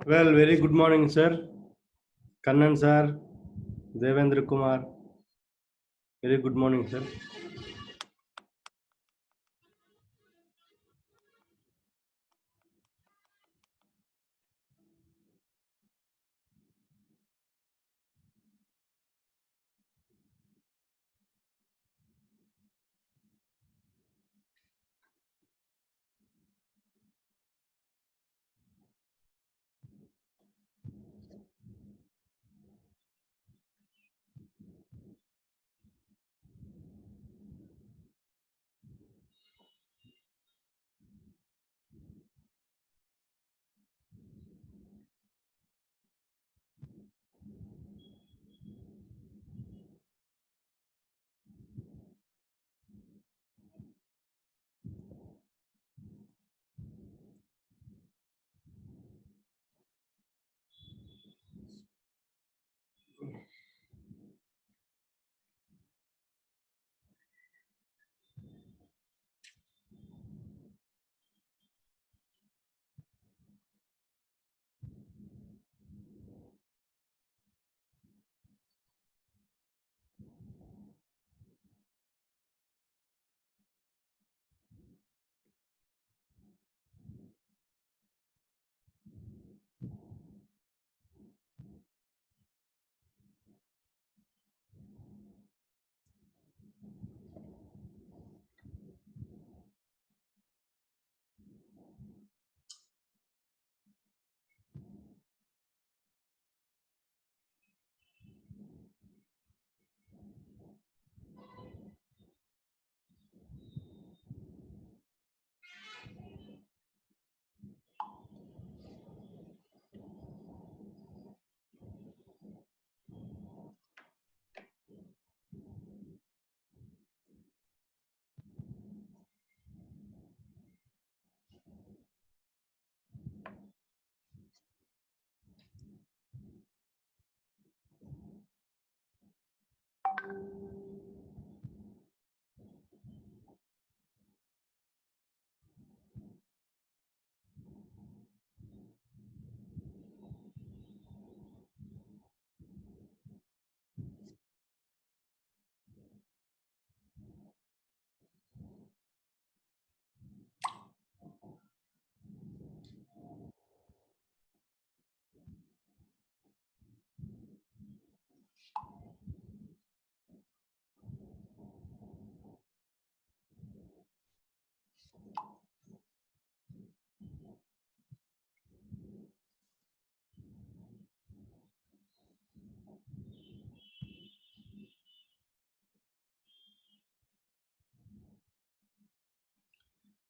Well, very good morning, sir. Kannan sir, Devendra Kumar. Very good morning, sir.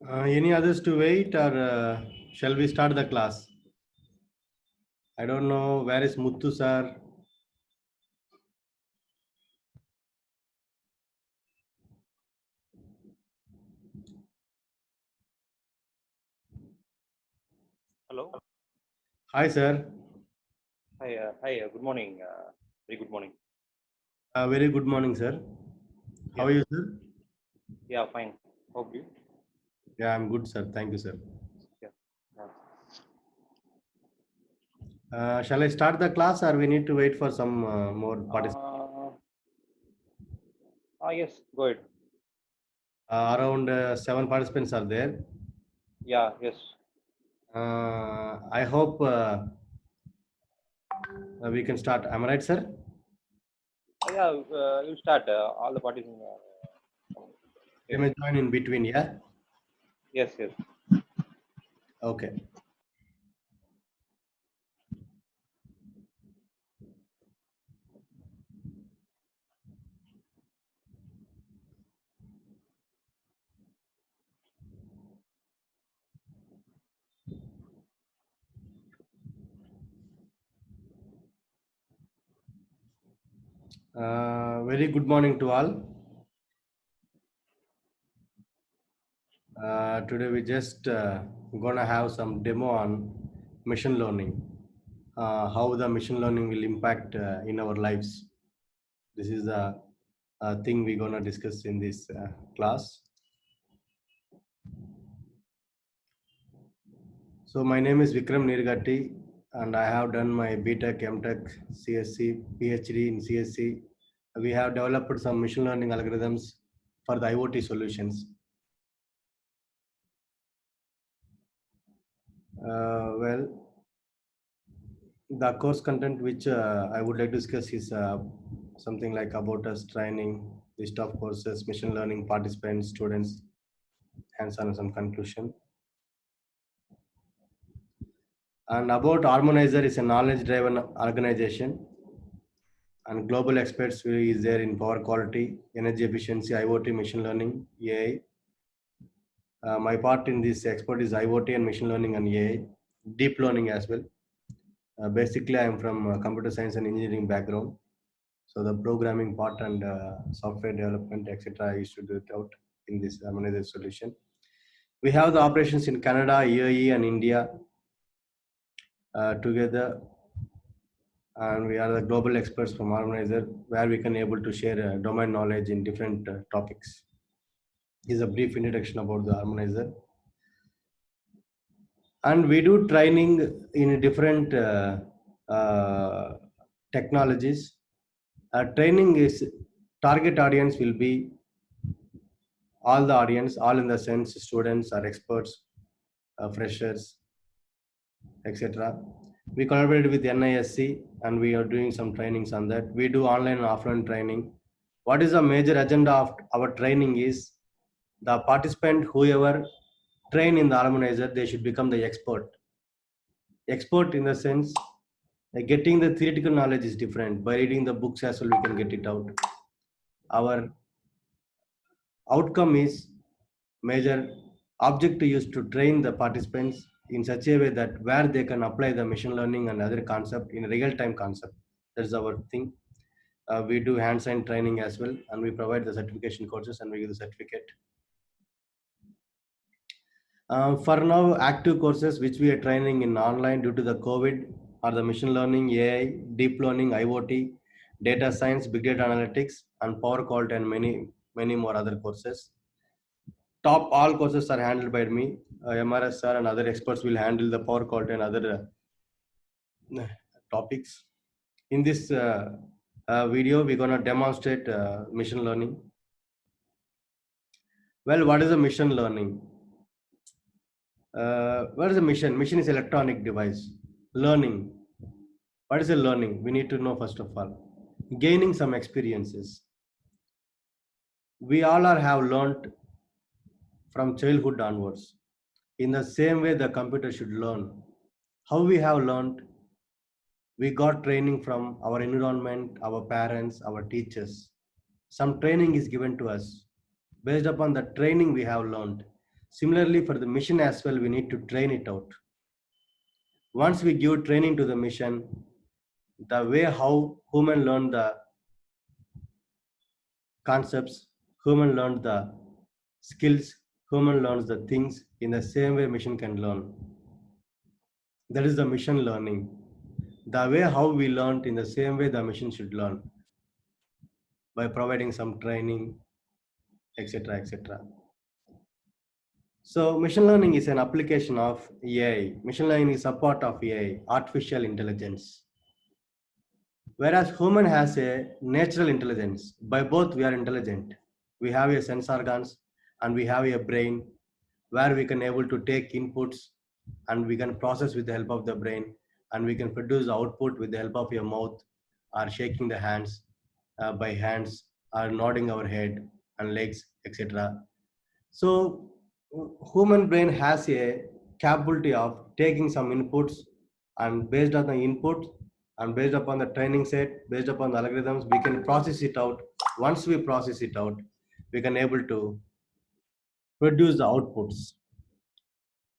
Any others to wait, or shall we start the class? I don't know. Where is Muthu sir? Hello. Hi, sir. Hi. Hi. Good morning. Very good morning. Very good morning, sir. How are Yes. you, sir? Yeah. Fine. Hope you. Yeah, I'm good, sir. Thank you, sir. Yeah. Shall I start the class, or we need to wait for some more participants? Yes. Go ahead. Around 7 participants are there. Yeah. Yes. I hope we can start. Am I right, sir? Yeah. You start. All the parties. They Yes. may join in between, yeah? Yes. Yes. Okay. Very good morning to all. Today we just gonna have some demo on machine learning, how the machine learning will impact in our lives. This is a thing we're gonna discuss in this class. So my name is Vikram Nirgatti, and I have done my BTech, MTech, CSC, PhD in CSC. We have developed some machine learning algorithms for the IoT solutions. Well, the course content which I would like to discuss is something like about us training, list of courses, machine learning, participants, students, hands-on and some conclusion. And about Harmonizer is a knowledge-driven organization, and global experts is there in power quality, energy efficiency, IoT, machine learning, AI. My part in this expert is IoT and machine learning and AI, deep learning as well. Basically, I am from computer science and engineering background. So the programming part and software development, etc., I used to do it out in this Harmonizer solution. We have the operations in Canada, UAE, and India together, and we are the global experts from Harmonizer, where we can able to share domain knowledge in different topics. This is a brief introduction about the Harmonizer. And we do training in different technologies. Training is target audience will be all the audience, all in the sense students or experts, freshers, etc. We collaborated with NISC and we are doing some trainings on that. We do online and offline training. What is the major agenda of our training is the participant, whoever train in the Harmonizer, they should become the expert. Expert in the sense, getting the theoretical knowledge is different. By reading the books as well, we can get it out. Our outcome is major object used to train the participants in such a way that where they can apply the machine learning and other concept in real-time concept. That's our thing. We do hands-on training as well, and we provide the certification courses and we give the certificate. For now, active courses which we are training in online due to the COVID are the machine learning, AI, deep learning, IoT, data science, big data analytics, and power quality, and many more other courses. Top all courses are handled by me. MRS sir and other experts will handle the power quality and other topics. In this video, we're going to demonstrate machine learning. Well, what is a machine learning? What is a mission? Mission is electronic device. Learning. What is a learning? We need to know first of all. Gaining some experiences. We all have learned from childhood onwards. In the same way, the computer should learn. How we have learned? We got training from our environment, our parents, our teachers. Some training is given to us. Based upon the training we have learned. Similarly, for the mission as well, we need to train it out. Once we give training to the mission, the way how human learn the concepts, human learn the skills, human learns the things, in the same way machine can learn. That is the machine learning. The way how we learned, in the same way the machine should learn, by providing some training, etc., etc. So machine learning is an application of AI. Machine learning is a part of AI, artificial intelligence. Whereas human has a natural intelligence. By both we are intelligent. We have a sense organs and we have a brain where we can able to take inputs and we can process with the help of the brain, and we can produce the output with the help of your mouth or shaking the hands by hands or nodding our head and legs, etc. So human brain has a capability of taking some inputs, and based on the input and based upon the training set, based upon the algorithms, we can process it out. Once we process it out, we can able to produce the outputs.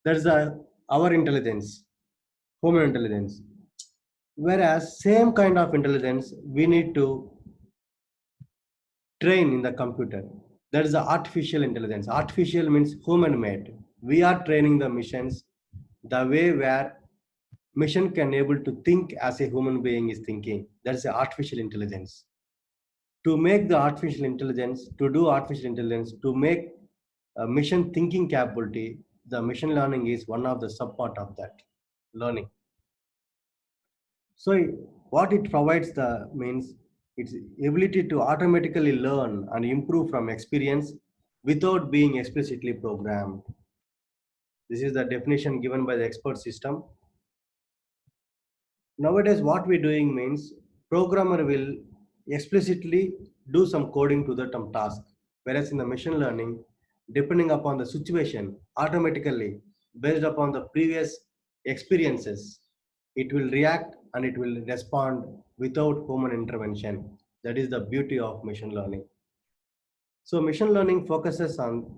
That's our intelligence, human intelligence. Whereas same kind of intelligence we need to train in the computer. That is the artificial intelligence. Artificial means human made. we are training the missions the way where mission can able to think as a human being is thinking. That's the artificial intelligence. To make the artificial intelligence, to do artificial intelligence, to make a mission thinking capability, the machine learning is one of the subpart of that learning. So what it provides the means its ability to automatically learn and improve from experience without being explicitly programmed. This is the definition given by the expert system. Nowadays, what we're doing means programmer will explicitly do some coding to the task, whereas in the machine learning, depending upon the situation, automatically based upon the previous experiences, it will react and it will respond without human intervention. That is the beauty of machine learning. So machine learning focuses on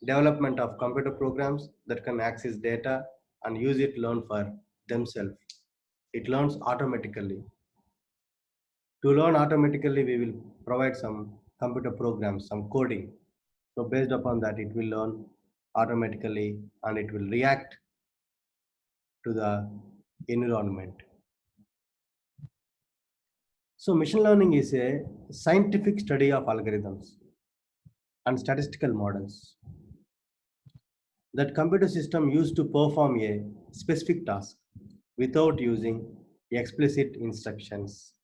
development of computer programs that can access data and use it learn for themselves. It learns automatically. To learn automatically, we will provide some computer programs, some coding. So based upon that, it will learn automatically and it will react to the environment. So machine learning is a scientific study of algorithms and statistical models that computer system use to perform a specific task without using explicit instructions,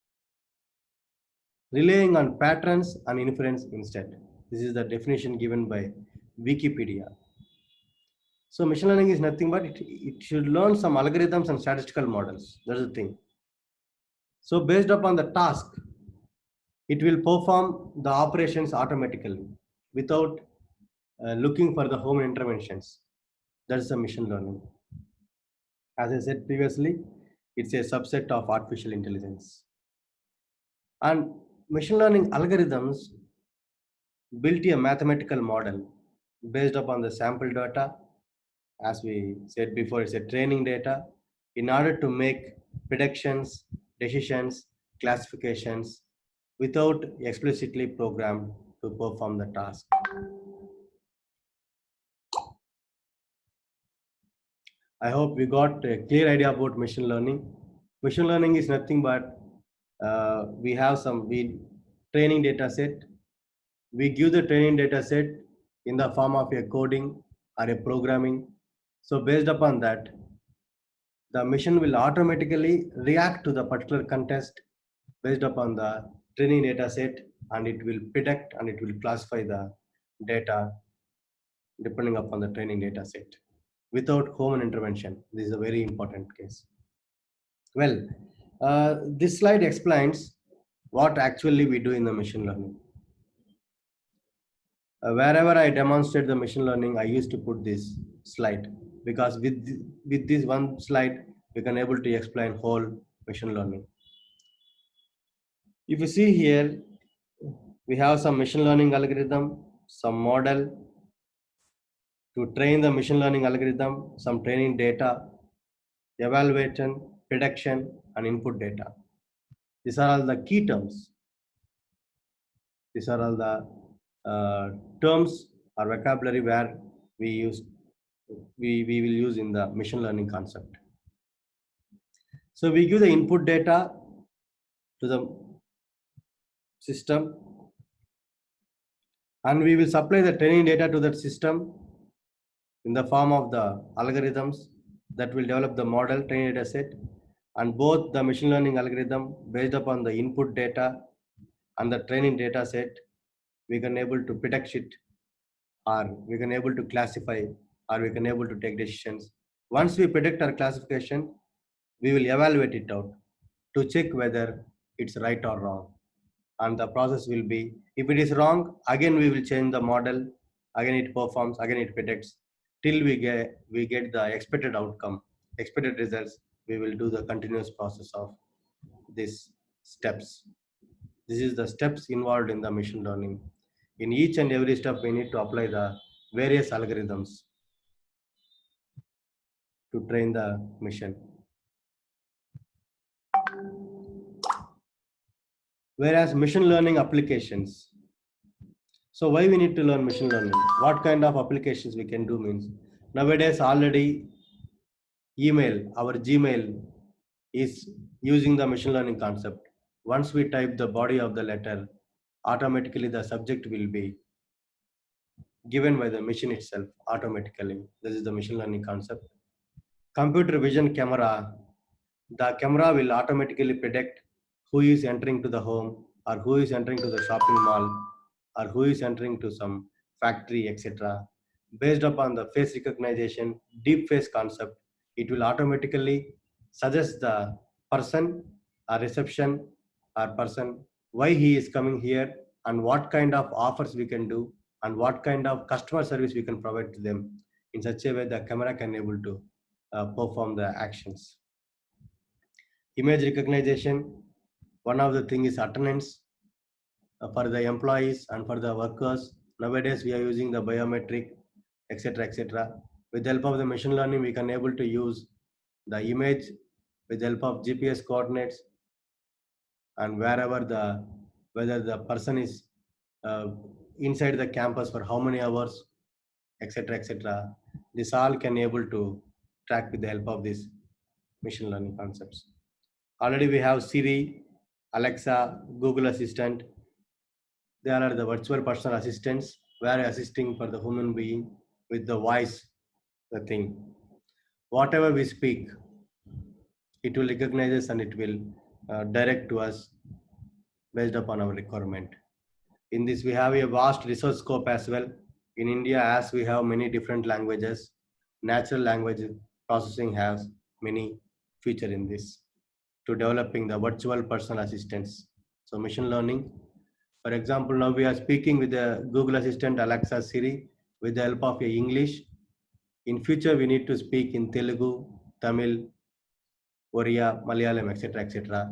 relying on patterns and inference instead. This is the definition given by Wikipedia. So machine learning is nothing but it should learn some algorithms and statistical models. That's the thing. So based upon the task, it will perform the operations automatically without looking for the human interventions. That's the machine learning. As I said previously, it's a subset of artificial intelligence. And machine learning algorithms built a mathematical model based upon the sample data. As we said before, it's a training data in order to make predictions, decisions, classifications without explicitly programmed to perform the task. I hope we got a clear idea about machine learning. Machine learning is nothing but we have some training data set. We give the training data set in the form of a coding or a programming. So based upon that, the machine will automatically react to the particular context based upon the training data set, and it will predict and it will classify the data depending upon the training data set without human intervention. This is a very important case. Well, this slide explains what actually we do in the machine learning. Wherever I demonstrate the machine learning, I used to put this slide because with this one slide, we can able to explain whole machine learning. If you see here, we have some machine learning algorithm, some model to train the machine learning algorithm, some training data, evaluation, prediction, and input data. These are all the key terms. These are all the terms or vocabulary where we will use in the machine learning concept. So we give the input data to the system and we will supply the training data to that system in the form of the algorithms that will develop the model training data set, and both the machine learning algorithm based upon the input data and the training data set, we can able to predict it, or we can able to classify, or we can able to take decisions. Once we predict our classification, we will evaluate it out to check whether it's right or wrong. And the process will be, if it is wrong, again we will change the model, again it performs, again it predicts, till we get the expected outcome, expected results. We will do the continuous process of these steps. This is the steps involved in the machine learning. In each and every step, we need to apply the various algorithms to train the machine. Whereas machine learning applications. So why we need to learn machine learning? What kind of applications we can do means, Nowadays, already email, our Gmail is using the machine learning concept. Once we type the body of the letter, automatically the subject will be given by the machine itself automatically. This is the machine learning concept. Computer vision camera, the camera will automatically predict who is entering to the home or who is entering to the shopping mall or who is entering to some factory, etc. Based upon the face recognition, deep face concept, it will automatically suggest the person or reception or person why he is coming here and what kind of offers we can do and what kind of customer service we can provide to them. In such a way, the camera can able to perform the actions. Image recognition, one of the thing is attendance for the employees and for the workers. Nowadays, we are using the biometric, etc., etc. With the help of the machine learning, we can able to use the image with the help of GPS coordinates and wherever whether the person is uh, inside the campus for how many hours, etc., etc. This all can able to track with the help of these machine learning concepts. Already we have Siri, Alexa, Google Assistant. They are the virtual personal assistants where assisting for the human being with the voice, the thing. Whatever we speak, it will recognize us and it will direct to us based upon our requirement. In this, we have a vast resource scope as well. In India, as we have many different languages, natural language processing has many feature in this to developing the virtual personal assistants. So machine learning, for example, now we are speaking with the Google Assistant, Alexa, Siri, with the help of a English. In future, we need to speak in Telugu, Tamil, Oriya, Malayalam, etc., etc.,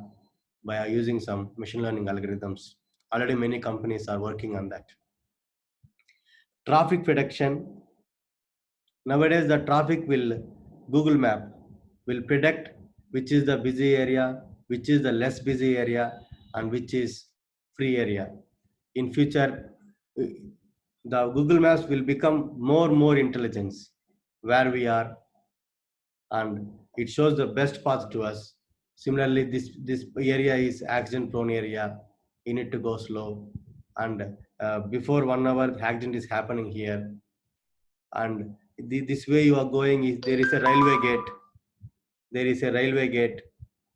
by using some machine learning algorithms. Already many companies are working on that. Traffic prediction. Nowadays, the traffic will, Google Map will predict which is the busy area, which is the less busy area, and which is free area. In future, the Google Maps will become more intelligence where we are, and it shows the best path to us. Similarly, this area is accident prone area. You need to go slow, and before 1 hour, accident is happening here, and this way you are going is there is a railway gate. There is a railway gate.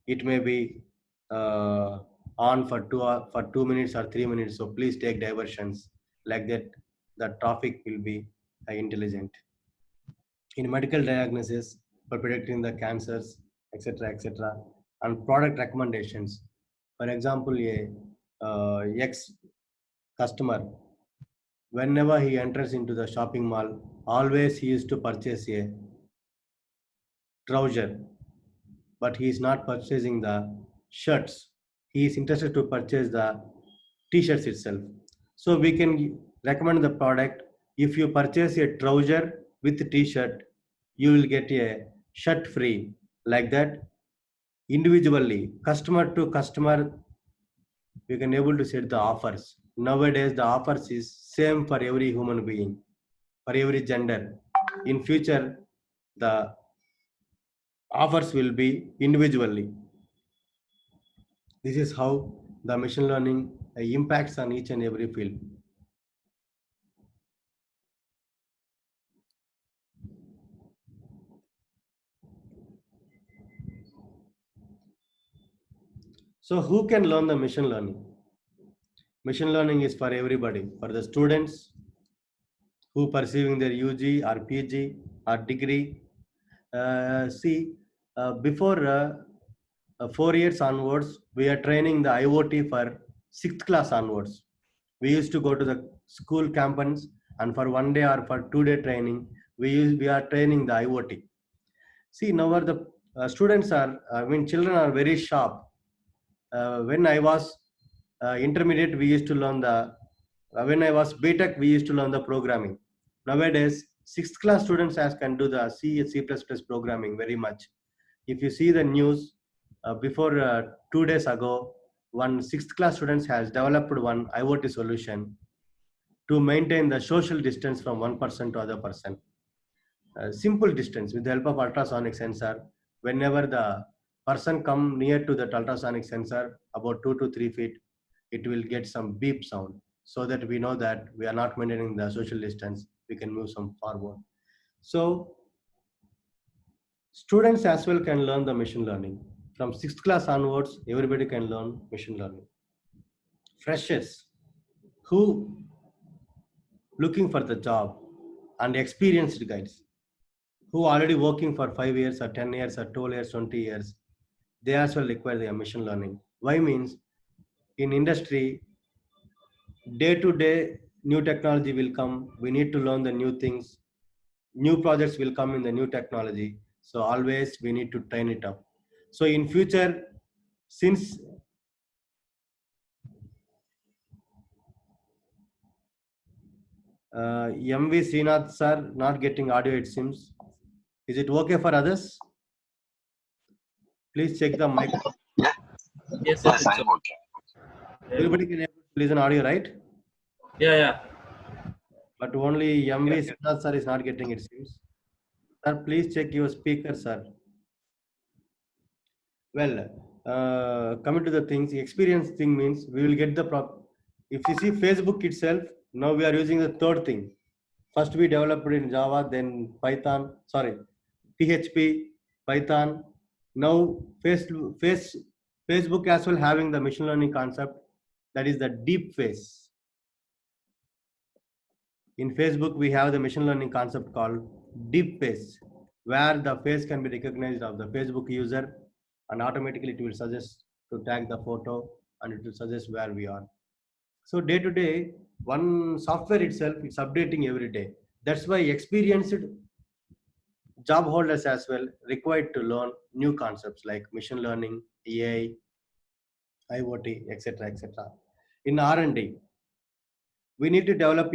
It may be uh, on for for 2 minutes or 3 minutes. So please take diversions like that. The traffic will be intelligent. In medical diagnosis for predicting the cancers, etc., etc., and product recommendations. For example, a ex customer, whenever he enters into the shopping mall, always he used to purchase a trouser, but he is not purchasing the shirts. He is interested to purchase the t-shirts itself. So we can recommend the product. If you purchase a trouser with t-shirt, you will get a shirt free. Like that, individually, customer to customer, we can able to set the offers. Nowadays, the offers is same for every human being, for every gender. In future, the offers will be individually. This is how the machine learning impacts on each and every field. So who can learn the machine learning? Machine learning is for everybody, for the students who pursuing their UG or PG or degree. See, before 4 years onwards, we are training the IoT for 6th class onwards. We used to go to the school campus and for 1 day or for 2 day training, we are training the IoT. See, now the students are, children are very sharp. When I was intermediate, we used to learn when I was BTech, we used to learn the programming. Nowadays, 6th class students as can do the C, C++ programming very much. If you see the news, before 2 days ago, one 6th class students has developed one IoT solution to maintain the social distance from one person to other person. simple distance with the help of ultrasonic sensor. Whenever the person come near to that ultrasonic sensor, about 2 to 3 feet, it will get some beep sound, so that we know that we are not maintaining the social distance. We can move some forward. So students as well can learn the machine learning. From sixth class onwards, everybody can learn machine learning. Freshers who looking for the job and experienced guys who already working for 5 years or 10 years or 12 years, 20 years, they as well require the machine learning. Why means in industry, day to day, new technology will come. We need to learn the new things. New projects will come in the new technology. So always we need to train it up. So in future, since MV Srinath sir not getting audio, it seems. Is it okay for others? Please check the mic. Yes, Yes, it's I am okay. Everybody can able to listen audio, right? yeah. But only MV Yeah. Srinath sir is not getting, it seems. Sir, please check your speaker, sir. Well, coming to the things, experience thing means we will get the if you see Facebook itself, now we are using the third thing. First we developed in Java, then Python, sorry, PHP, Python. Now Facebook as well having the machine learning concept, that is the deep face. In Facebook, we have the machine learning concept called deep face, where the face can be recognized of the Facebook user, and automatically it will suggest to tag the photo, and it will suggest where we are. So day to day, one software itself is updating every day. That's why experienced job holders as well required to learn new concepts like machine learning, AI, IoT, etc., etc. In R&D, we need to develop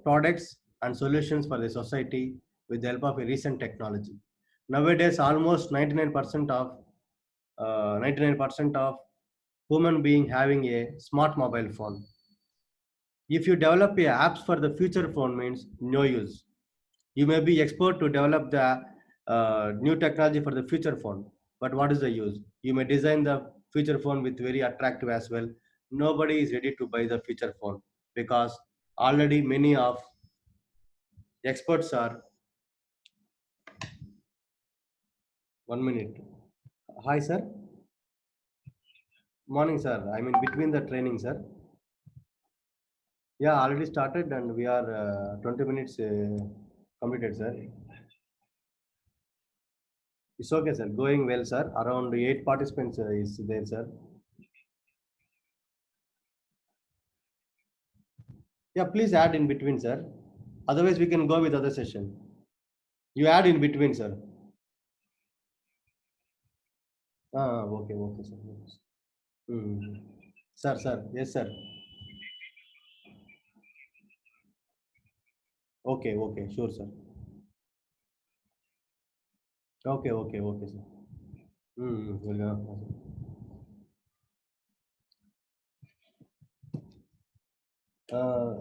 products and solutions for the society with the help of a recent technology. Nowadays, almost 99% of human being having a smart mobile phone. If you develop a apps for the future phone means no use. You may be expert to develop the new technology for the future phone, but what is the use? You may design the future phone with very attractive as well. Nobody is ready to buy the future phone because already many of experts are 1 minute. Hi sir. Morning sir. I'm in between the training sir. Yeah, already started and we are 20 minutes completed sir. It's okay sir. Going well sir. Around 8 participants is there sir. Yeah, please add in between sir. Otherwise we can go with other session. You add in between sir. Okay, okay sir. Yes. Hmm. Sir, yes sir. Okay, okay, sure sir. Okay sir. Welcome.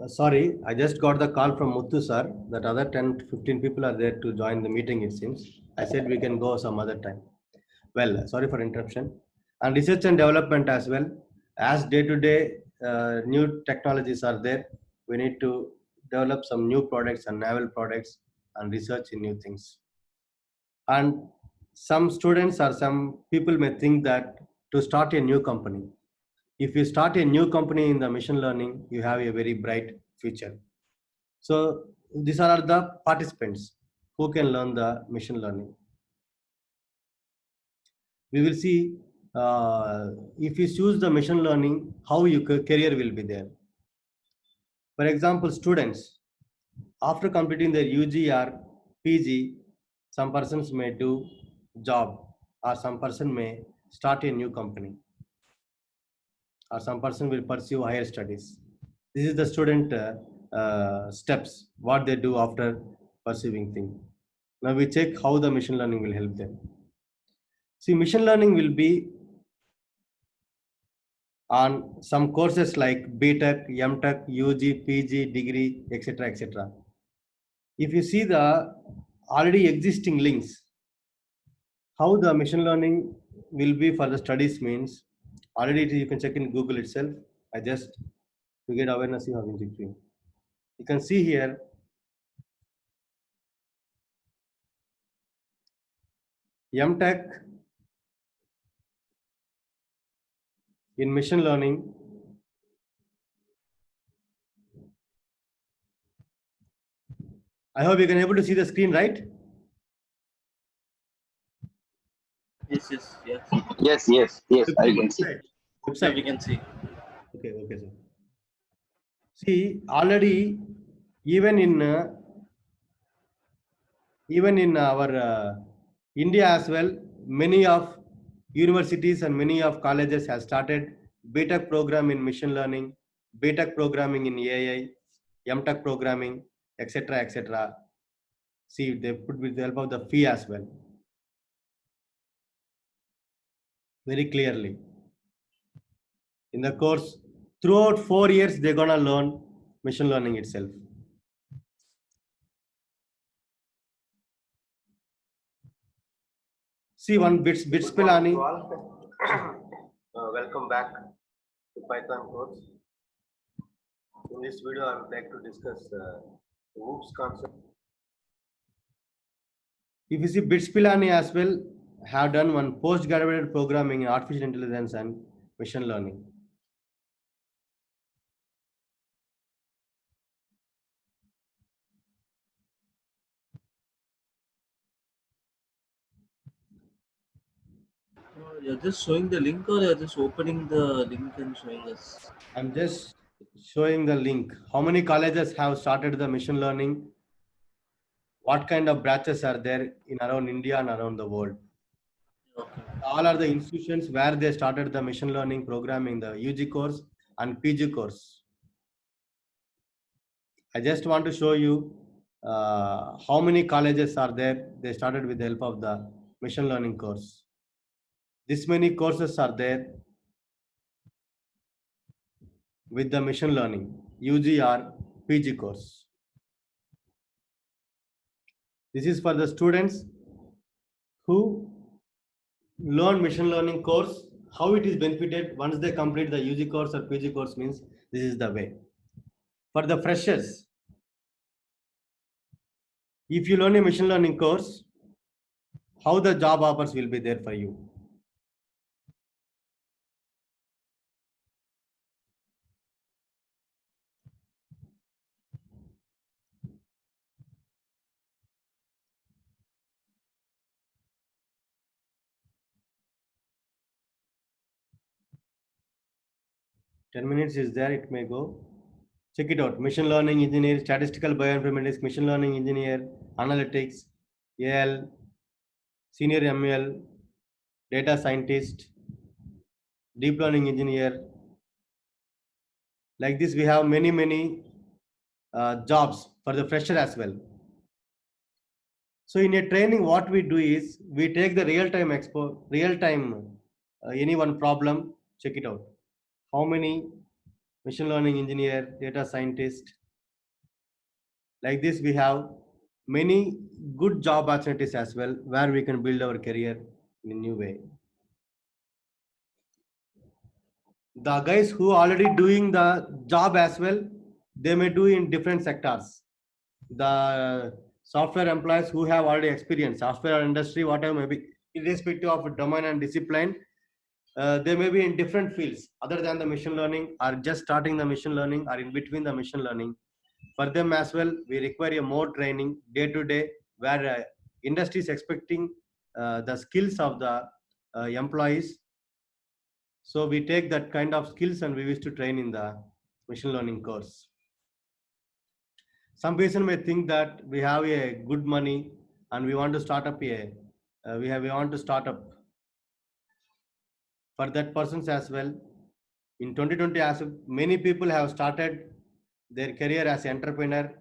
Sorry, I just got the call from Muthu sir that other 10 to 15 people are there to join the meeting, it seems. I said we can go some other time. Well, sorry for interruption. And research and development as well. As day to day new technologies are there, we need to develop some new products and novel products and research in new things. And some students or some people may think that to start a new company, if you start a new company in the machine learning, you have a very bright future. So these are the participants who can learn the machine learning. We will see if you choose the machine learning, how your career will be there. For example, students, after completing their UG or PG, some persons may do job or some person may start a new company or some person will pursue higher studies. This is the student steps, what they do after pursuing thing. Now we check how the machine learning will help them. See, machine learning will be on some courses like BTech, MTech, UG, PG, degree, etc., etc. If you see the already existing links. How the machine learning will be for the studies means already you can check in Google itself. I just to get awareness you have in GQ. You can see here MTech in machine learning. I hope you can able to see the screen, right? Yes, yes, yes. Yes, I can see. Website. Yeah, we Website. can see. Okay, sir. See, already even in our India as well, many of universities and many of colleges have started BTech program in machine learning, BTech programming in AI, MTech programming, etc., etc. See, they put with the help of the fee as well, very clearly. In the course, throughout 4 years, they're gonna learn machine learning itself. See one bits Pilani. Welcome back to Python course. In this video, I would like to discuss OOPS concept. If you see Bits Pilani as well, have done one postgraduate programming in artificial intelligence and machine learning. You're just showing the link, or you're just opening the link and showing us? I'm just showing the link. How many colleges have started the machine learning? What kind of branches are there in around India and around the world? Okay. All are the institutions where they started the machine learning programming, the UG course and PG course. I just want to show you how many colleges are there. They started with the help of the machine learning course. This many courses are there with the machine learning, UG or PG course. This is for the students who learn machine learning course, how it is benefited once they complete the UG course or PG course means this is the way. For the freshers, if you learn a machine learning course, how the job offers will be there for you. Ten minutes is there, it may go. Check it out. Machine learning engineer, statistical bioinformatics, machine learning engineer, analytics, AL, senior ML, data scientist, deep learning engineer. Like this, we have many jobs for the fresher as well. So in a training, what we do is we take the real-time any one problem, check it out. How many machine learning engineer, data scientist? Like this, we have many good job opportunities as well, where we can build our career in a new way. The guys who already doing the job as well, they may do in different sectors. The software employees who have already experience, software industry, whatever may be, irrespective of domain and discipline, they may be in different fields other than the machine learning, or just starting the machine learning, or in between the machine learning. For them as well, we require a more training day to day, where industry is expecting the skills of the employees. So we take that kind of skills and we wish to train in the machine learning course. Some person may think that we have a good money and we want to start up we want to start up. For that persons as well, in 2020, as many people have started their career as entrepreneur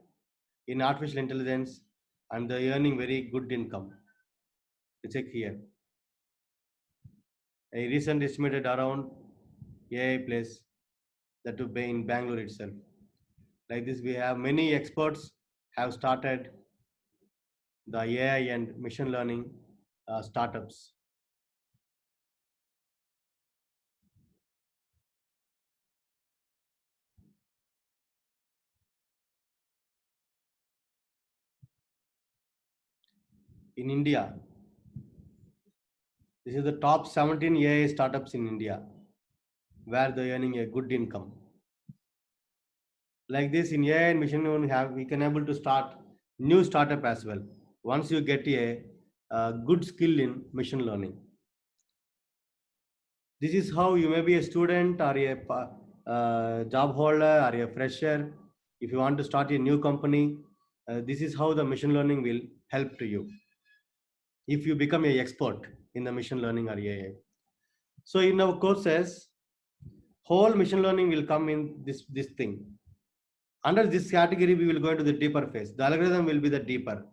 in artificial intelligence, and they're earning very good income. Check here. A recent estimated around AI place that to be in Bangalore itself. Like this, we have many experts have started the AI and machine learning startups. In India, this is the top 17 AI startups in India where they're earning a good income. Like this, in AI and machine learning, we can able to start new startup as well. Once you get a good skill in machine learning, this is how you may be a student or a job holder or a fresher. If you want to start a new company, this is how the machine learning will help to you. If you become a expert in the machine learning or AI. So in our courses, whole machine learning will come in this thing. Under this category, we will go into the deeper phase. The algorithm will be the deeper.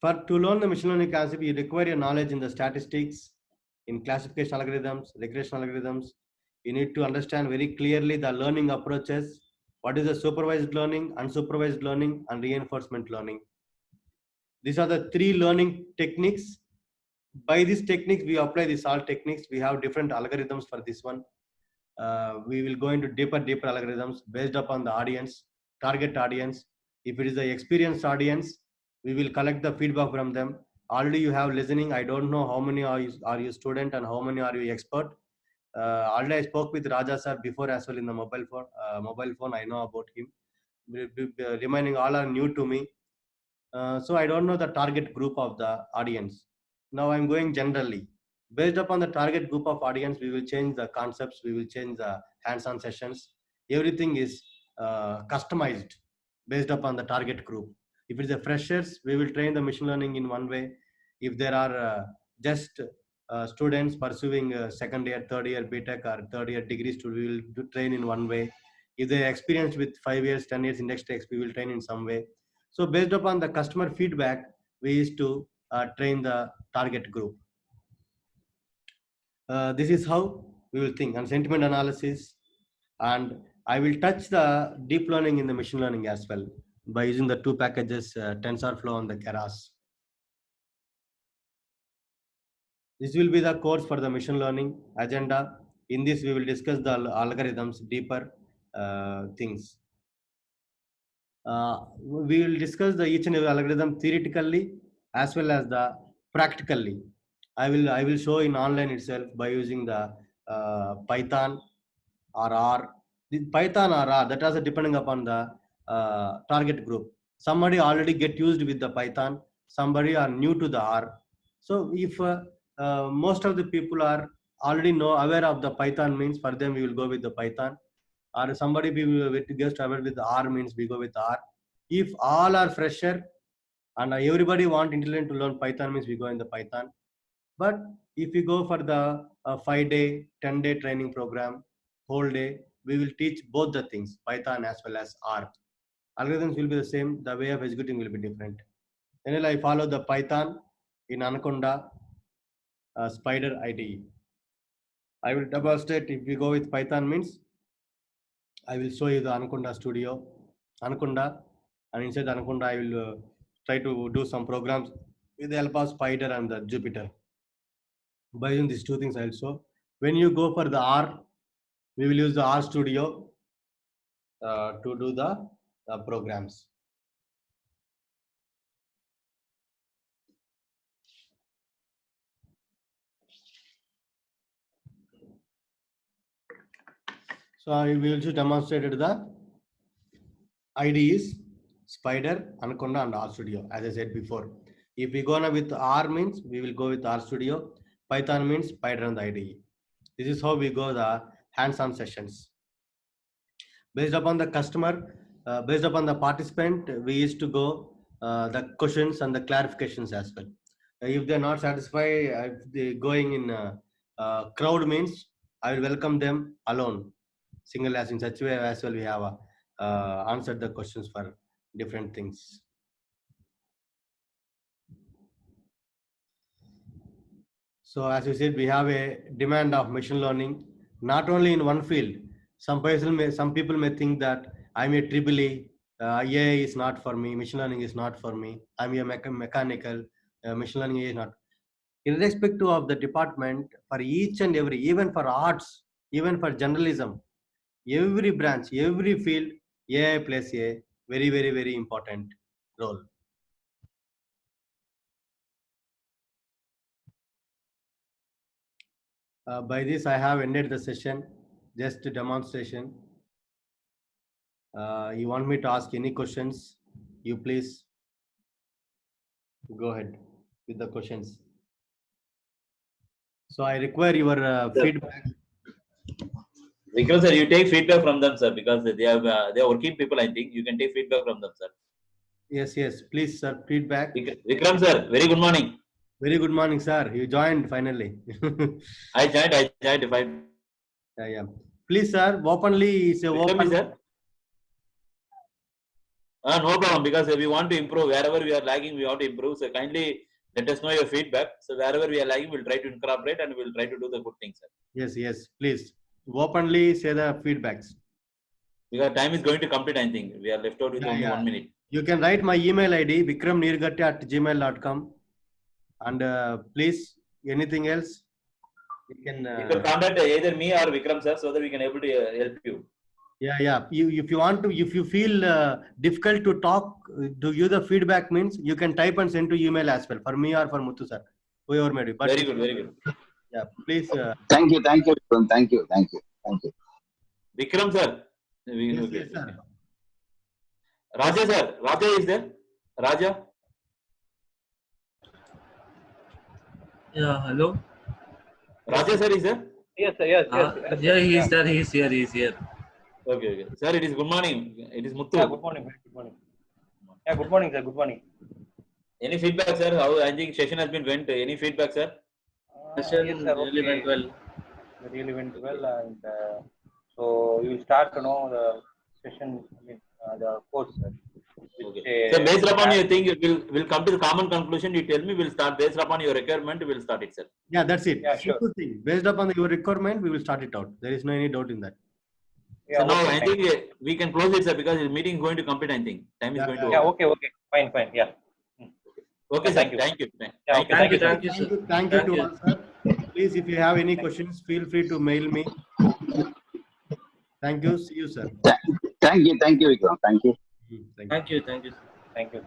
To learn the machine learning concept, you require a knowledge in the statistics, in classification algorithms, regression algorithms. You need to understand very clearly the learning approaches. What is the supervised learning, unsupervised learning, and reinforcement learning? These are the three learning techniques. By these techniques, we apply these all techniques. We have different algorithms for this one. We will go into deeper algorithms based upon the audience, target audience. If it is the experienced audience, we will collect the feedback from them. Already you have listening. I don't know how many are you student and how many are you expert. Already I spoke with Raja sir before as well in the mobile phone. I know about him. Remaining all are new to me. So I don't know the target group of the audience. Now I'm going generally. Based upon the target group of audience, we will change the concepts, we will change the hands-on sessions. Everything is customized based upon the target group. If it's a freshers, we will train the machine learning in one way. If there are just students pursuing second year, third year BTech or third year degree student, we will train in one way. If they are experienced with 5 years, 10 years index text, we will train in some way. So based upon the customer feedback, we used to train the target group. This is how we will think and sentiment analysis. And I will touch the deep learning in the machine learning as well by using the two packages, TensorFlow and the Keras. This will be the course for the machine learning agenda. In this, we will discuss the algorithms, deeper things. We will discuss the each and every algorithm theoretically as well as the practically. I will show in online itself by using the Python or R. The Python or R, that is depending upon the target group. Somebody already get used with the Python, somebody are new to the R. So if most of the people are already aware of the Python means, for them we will go with the Python. Or somebody gets aware with the R means, we go with R. If all are fresher and everybody want intelligent to learn Python means, we go in the Python. But if we go for the 5-day, 10-day training program, whole day, we will teach both the things, Python as well as R. Algorithms will be the same, the way of executing will be different. Then I follow the Python in Anaconda Spider IDE. I will demonstrate. If we go with Python means, I will show you the Anaconda Studio, Anaconda, and inside Anaconda, I will try to do some programs with the help of Spider and the Jupyter. By using these two things also, when you go for the R, we will use the R Studio to do the programs. So I will also demonstrated the IDEs, Spider, Anaconda, and R Studio, as I said before. If we go now with R means, we will go with R Studio. Python means Spider and the IDE. This is how we go the hands-on sessions. Based upon the customer, based upon the participant, we used to go the questions and the clarifications as well. If they're not satisfied, if they going in crowd means, I will welcome them alone, single, as in such way as well we have answered the questions for different things. So as you said, we have a demand of machine learning, not only in one field. Some people may think that I'm a triple E, AI is not for me, machine learning is not for me, I'm a mechanical, machine learning is not. Irrespective of the department, for each and every, even for arts, even for journalism, every branch, every field, AI plays a very, very, very important role. By this, I have ended the session, just a demonstration. You want me to ask any questions? You please go ahead with the questions. So I require your feedback. Vikram sir, you take feedback from them, sir, because they are working people. I think you can take feedback from them, sir. Yes, yes, please, sir, feedback. Vikram sir, very good morning. Very good morning, sir. You joined finally. I joined. Yeah. Please, sir, openly is a Vikram open. sir. No problem, because we want to improve. Wherever we are lagging, we want to improve. So kindly let us know your feedback. So wherever we are lagging, we'll try to incorporate and we'll try to do the good things, sir. Yes, yes, please openly say the feedbacks. Because time is going to complete, I think. We are left out with only 1 minute. You can write my email ID vikramneergatti@gmail.com, and please, anything else, you can contact either me or Vikram sir, so that we can able to help you. Yeah. If you want to, if you feel difficult to talk, to give the feedback means you can type and send to email as well, for me or for Muthu sir, whoever may be. But Very good. Yeah, please. Thank you. Thank you. Vikram sir. Yes, sir. Raja sir. Raja is there? Raja? Yeah, hello. Raja sir is there? Yes, sir. Yes. Yeah, he's there. He's here. Okay. Sir, it is good morning. It is Muthu. Yeah, good morning. Yeah, good morning, sir. Good morning. Any feedback, sir? How I think session has been went? Any feedback, sir? Session Yes, sir. really went well. It really went well, and so you will start to know the session. The course, sir. Okay. So based upon your thing, we'll come to the common conclusion. You tell me, we'll start based upon your requirement. We'll start it, sir. Yeah, that's it. Yeah, sure. Simple thing. Based upon your requirement, we will start it out. There is no any doubt in that. Yeah, so now okay, I think we can close it, sir, because the meeting is going to complete. I think time is going to. Yeah. Okay. Fine. Yeah. Okay, Thank sir. you. Thank you. Thank you, sir. Thank you to all, sir. Please, if you have any questions, feel free to mail me. Thank you. See you, sir. Thank you, Vikram. Thank you. Thank you. Thank you. Thank you.